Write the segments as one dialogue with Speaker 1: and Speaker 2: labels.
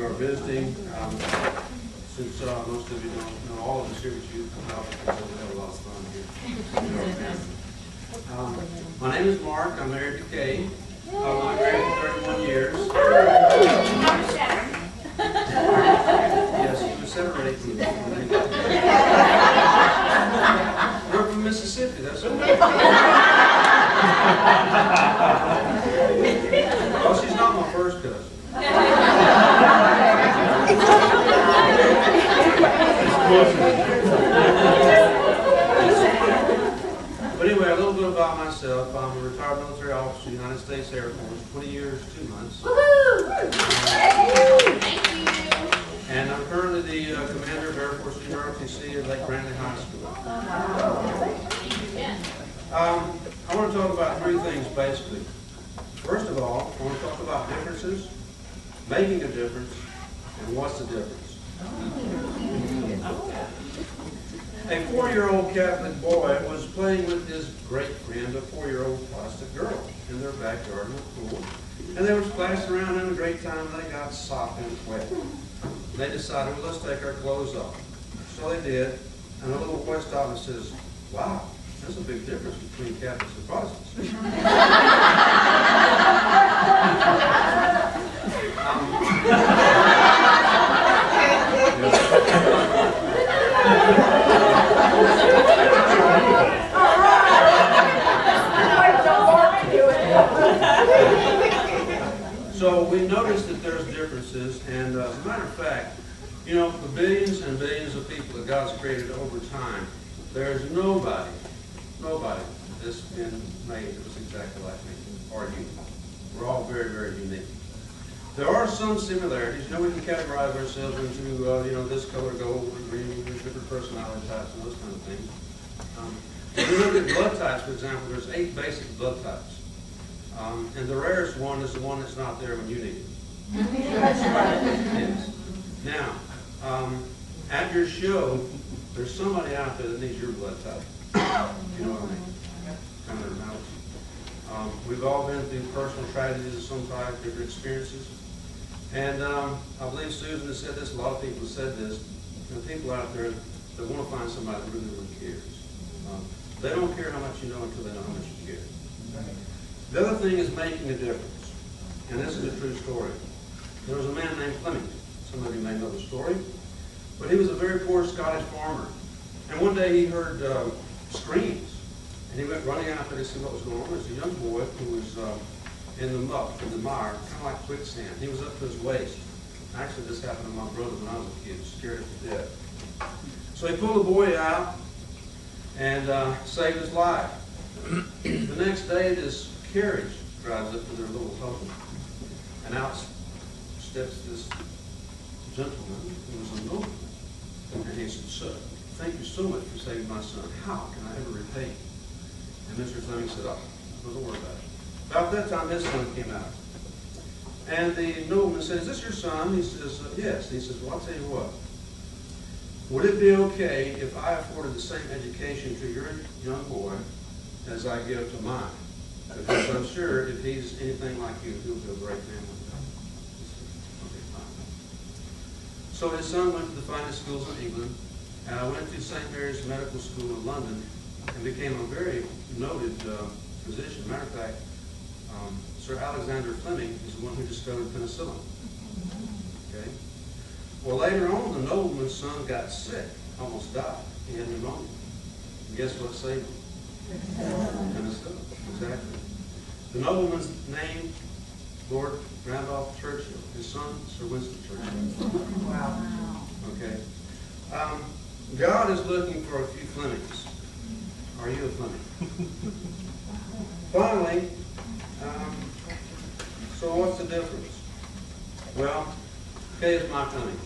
Speaker 1: are visiting. Since most of you don't know all of us here, but you come out because we have a lot of fun here. My name is Mark. I'm married to Kay. We've been married for 31 years. Yes, we're separated from We're from Mississippi, that's all. Well, she's not my first cousin. But anyway, a little bit about myself. I'm a retired military officer, United States Air Force, 20 years, 2 months. And I'm currently the commander of Air Force Junior ROTC at Lake Brantley High School. I want to talk about 3 things, basically. First of all, I want to talk about differences, making a difference, and what's the difference. A 4-year-old Catholic boy was playing with his great friend, a 4-year-old plastic girl, in their backyard in the pool. And they were splashing around having a great time, and they got sopping wet. They decided, well, let's take our clothes off. So they did, and the little boy stopped and says, wow, there's a big difference between Catholics and Protestants. So we noticed that there's differences, and as a matter of fact, you know, the billions and billions of people that God's created over time, there's nobody that's been made that was exactly like me, or you. We're all very, very unique. There are some similarities. You know, we can categorize ourselves into, you know, this color gold, green, different personality types, and those kind of things. If you look at blood types, for example, there's 8 basic blood types. And the rarest one is the one that's not there when you need it. Yes. Now, at your show, there's somebody out there that needs your blood type. You know what I mean? Kind of analogy. We've all been through personal tragedies of some type, different experiences. And I believe Susan has said this, a lot of people have said this. There are people out there that want to find somebody that really, really cares. They don't care how much you know until they know how much you care. The other thing is making a difference. And this is a true story. There was a man named Fleming. Some of you may know the story. But he was a very poor Scottish farmer. And one day he heard screams. And he went running out there to see what was going on. There was a young boy who was in the muck, in the mire, kind of like quicksand. He was up to his waist. Actually, this happened to my brother when I was a kid. Scared him to death. So he pulled the boy out and saved his life. The next day, this carriage drives up to their little hovel. And out steps this gentleman who was a nobleman. And he said, sir, thank you so much for saving my son. How can I ever repay you? And Mr. Fleming said, oh, don't worry about it. About that time, his son came out. And the nobleman said, is this your son? He says, yes. He says, well, I'll tell you what. Would it be okay if I afforded the same education to your young boy as I give to mine? Because I'm sure if he's anything like you, he'll be a great man with God. Okay, fine. So his son went to the finest schools in England, went to St. Mary's Medical School in London, and became a very noted physician. Matter of fact, Sir Alexander Fleming is the one who discovered penicillin. Okay. Well, later on, the nobleman's son got sick, almost died. He had pneumonia. And guess what saved him? Penicillin. Exactly. The nobleman's name, Lord Randolph Churchill. His son, Sir Winston Churchill.
Speaker 2: Wow.
Speaker 1: Okay. God is looking for a few Flemings. Are you a Fleming? Finally, so what's the difference? Well, Kay is my Fleming.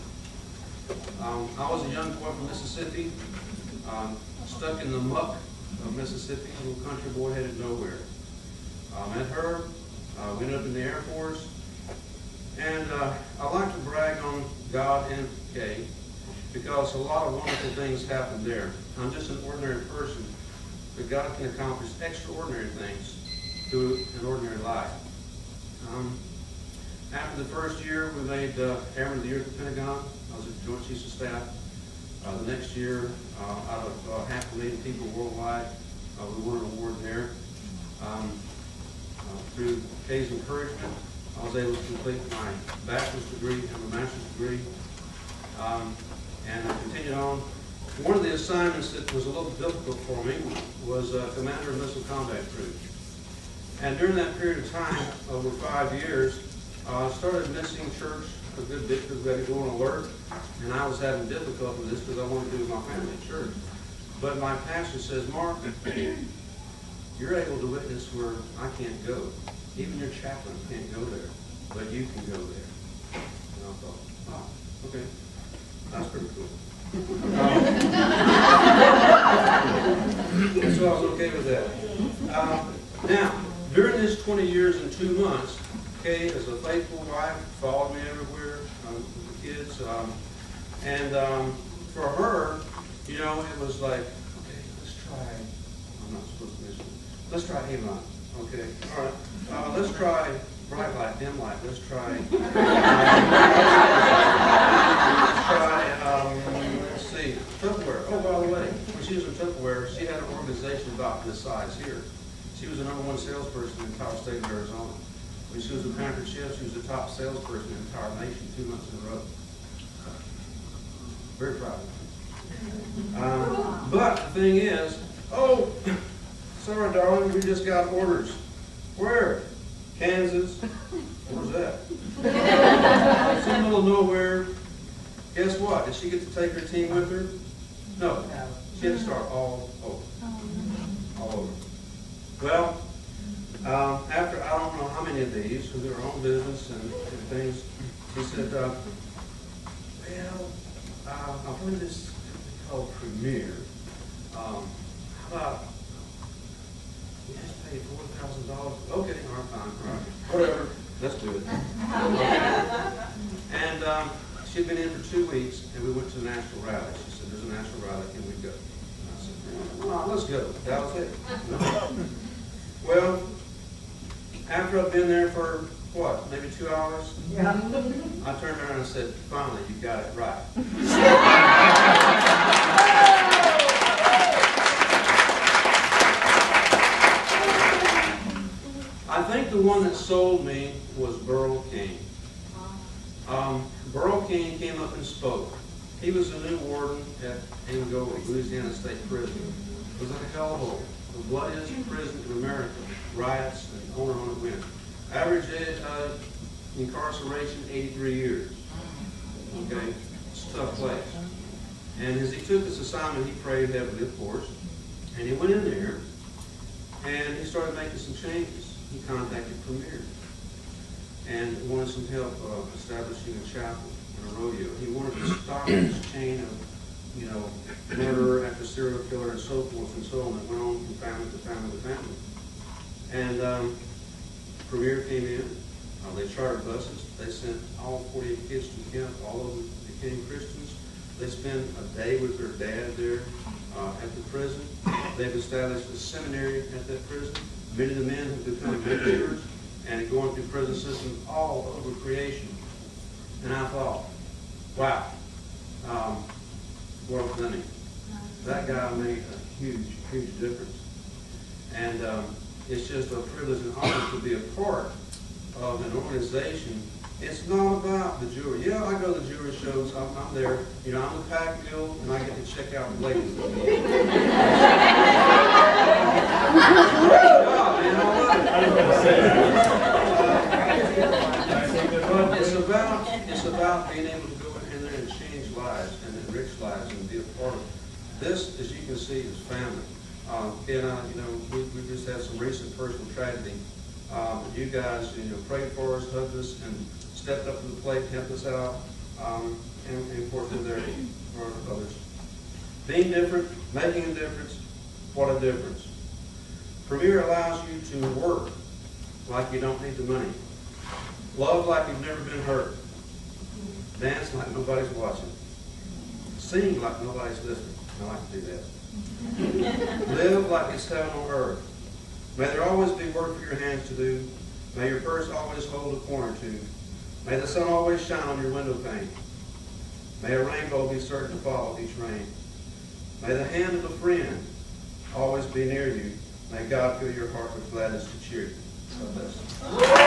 Speaker 1: I was a young boy from Mississippi, stuck in the muck of Mississippi, a little country boy headed nowhere. Met her, we ended up in the Air Force, and I like to brag on God and Kay because a lot of wonderful things happened there. I'm just an ordinary person, but God can accomplish extraordinary things through an ordinary life. After the first year, we made Airman of the Year at the Pentagon. I was at the Joint Chiefs of Staff. The next year, out of 500,000 people worldwide, we won an award there. Through Kay's encouragement, I was able to complete my bachelor's degree and my master's degree. And I continued on. One of the assignments that was a little difficult for me was Commander of Missile Combat Crew. And during that period of time, over 5 years, I started missing church a good bit because we had to go on alert. And I was having difficulty with this because I wanted to do with my family at church. But my pastor says, Mark, you're able to witness where I can't go. Even your chaplain can't go there, but you can go there. And I thought, wow, okay, that's pretty cool. So I was okay with that. Now, during this 20 years and 2 months, Kay, as a faithful wife, followed me everywhere with the kids. For her, you know, it was like, okay, let's try, I'm not supposed to mention it. Let's try Avon. Okay, all right. Let's try bright light, dim light. Let's try, let's see, Tupperware. Oh, by the way, when she was in Tupperware, she had an organization about this size here. She was the #1 salesperson in the entire state of Arizona. When she was a Pampered Chef, she was the top salesperson in the entire nation 2 months in a row. Very proud of her. But the thing is, oh, sorry, darling, we just got orders. Where? Kansas. Where's that? It's in the middle of nowhere. Guess what? Did she get to take her team with her? No. She had to start all over. All over. Well, after I don't know how many of these, because they're her own business and things, she said, well, I've heard this called Premier. How about we just pay $4,000? Okay, all right, fine, all right. Whatever, let's do it. And she'd been in for 2 weeks, and we went to the national rally. She said, there's a national rally, can we go? And I said, well, let's go. That was it. Well, after I've been there for, what, maybe 2 hours? Yeah. I turned around and said, finally, you got it right. I think the one that sold me was Burl King. Burl King came up and spoke. He was the new warden at Angola, Louisiana State Prison. It was like a hellhole. The bloodiest prison in America. Riots and on it went. Average incarceration, 83 years. Okay? It's a tough place. And as he took this assignment, he prayed heavily, of course. And he went in there, and he started making some changes. He contacted Premier and wanted some help establishing a chapel and a rodeo. He wanted to stop this chain of, you know, murderer after serial killer and so forth and so on that went on from family to family to family. And Premier came in. They chartered buses. They sent all 48 kids to camp. All of them became Christians. They spent a day with their dad there at the prison. They've established a seminary at that prison. Many of the men have become ministers and going through prison systems all over creation. And I thought, wow, worth living. That guy made a huge, huge difference. And it's just a privilege and honor to be a part of an organization. It's not about the jewelry. Yeah, I go to the jewelry shows. I'm there. You know, I'm the pack mule, and I get to check out the ladies. But it's about being able to go in there and change lives and enrich lives and be a part of it. This, as you can see, is family. You know, we just had some recent personal tragedy. You guys, you know, prayed for us, hugged us, and stepped up to the plate, helped us out, and of course, they're there for others. Being different, making a difference, what a difference. Premier allows you to work like you don't need the money. Love like you've never been hurt. Dance like nobody's watching. Sing like nobody's listening. I like to do that. Live like it's heaven on earth. May there always be work for your hands to do. May your purse always hold a coin or two. May the sun always shine on your window pane. May a rainbow be certain to follow each rain. May the hand of a friend always be near you. May God fill your heart with gladness to cheer you. God bless.